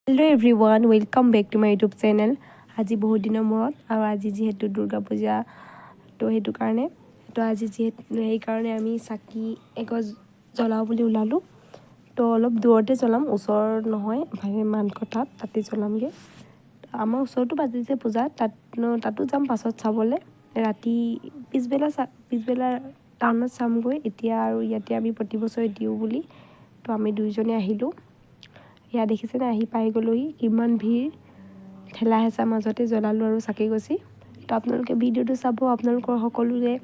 Hello' everyone, welcome back to my YouTube channel. আজি বহুত দিনৰ মূৰত আৰু আজি যিহেতু দুৰ্গা পূজা, তো সেইটো কাৰণে আজি সেইকাৰণে আমি চাকি এগছ জ্বলাওঁ বুলি ওলালোঁ। তো অলপ দূৰতে জ্বলাম, ওচৰত নহয়, মানকটাত তাতে জ্বলামগৈ। আমাৰ ওচৰতো পাতিছে পূজা, তাতো যাম পাছত চাবলৈ। ৰাতি পিছবেলা টাউনত চামগৈ। এতিয়া আৰু ইয়াতে আমি প্ৰতি বছৰে দিওঁ বুলি তো আমি দুইজনে আহিলোঁ। ইয়াত দেখিছেনে, আহি পাই গ'লোহি। ইমান ভিৰ, ঠেলা হেঁচাৰ মাজতে জ্বলালোঁ আৰু চাকি গছি। তো আপোনালোকে ভিডিঅ'টো চাব। আপোনালোকৰ সকলোৰে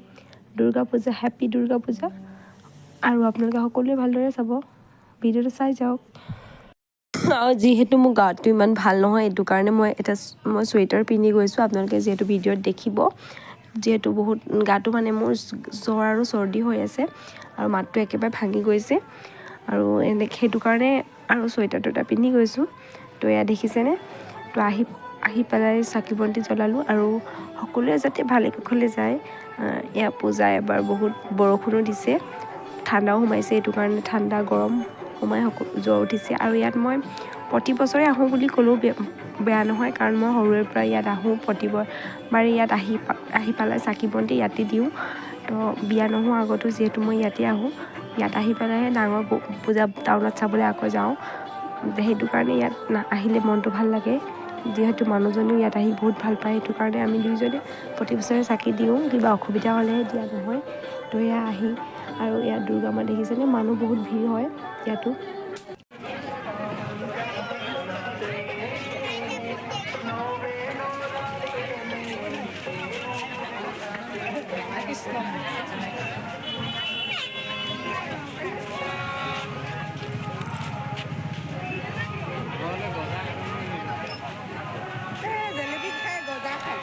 দুৰ্গা পূজা, হেপ্পী দুৰ্গা পূজা। আৰু আপোনালোকে সকলোৱে ভালদৰে চাব, ভিডিঅ'টো চাই যাওক। আৰু যিহেতু মোৰ গাটো ইমান ভাল নহয়, এইটো কাৰণে মই চুৱেটাৰ পিন্ধি গৈছোঁ। আপোনালোকে যিহেতু ভিডিঅ'ত দেখিব, যিহেতু বহুত গাটো মানে মোৰ জ্বৰ আৰু চৰ্দি হৈ আছে আৰু মাতটো একেবাৰে ভাঙি গৈছে আৰু সেইটো কাৰণে আৰু চুৱেটাৰ পিন্ধি গৈছোঁ। তো এয়া দেখিছেনে, তো আহি পেলাই চাকি বন্তি জ্বলালোঁ আৰু সকলোৱে যাতে ভালে কুশলে যায়। এয়া পূজা এবাৰ বহুত বৰষুণো দিছে, ঠাণ্ডাও সোমাইছে, এইটো কাৰণে ঠাণ্ডা গৰম সোমাই জ্বৰ উঠিছে। আৰু ইয়াত মই প্ৰতি বছৰে আহোঁ বুলি ক'লেও বেয়া নহয়, কাৰণ মই সৰুৰে পৰা ইয়াত আহোঁ। প্ৰতিবাৰে ইয়াত আহি পেলাই চাকি বন্তি ইয়াতে দিওঁ। তো বিয়া নোহোৱাৰ আগতো যিহেতু মই ইয়াতে আহোঁ, ইয়াত আহি পেলাইহে ডাঙৰ পূজা টাউনত চাবলৈ আকৌ যাওঁ। সেইটো কাৰণে ইয়াত আহিলে মনটো ভাল লাগে, যিহেতু মানুহজনেও ইয়াত আহি বহুত ভাল পায়। সেইটো কাৰণে আমি দুইজনে প্ৰতি বছৰে চাকি দিওঁ, কিবা অসুবিধা হ'লেহে দিয়া নহয়। তো এয়া আহি আৰু ইয়াত দুৰ্গা মা দেখিছেনে, মানুহ বহুত ভিৰ হয় ইয়াতো।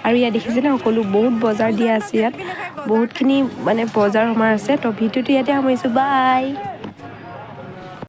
আৰু ইয়াত দেখিছেনে, সকলো বহুত বজাৰ দিয়া আছে। ইয়াত বহুতখিনি মানে বজাৰ সমাৰ আছে। তো ভিডিঅ'টো ইয়াতে সামৰিছোঁ, বাই।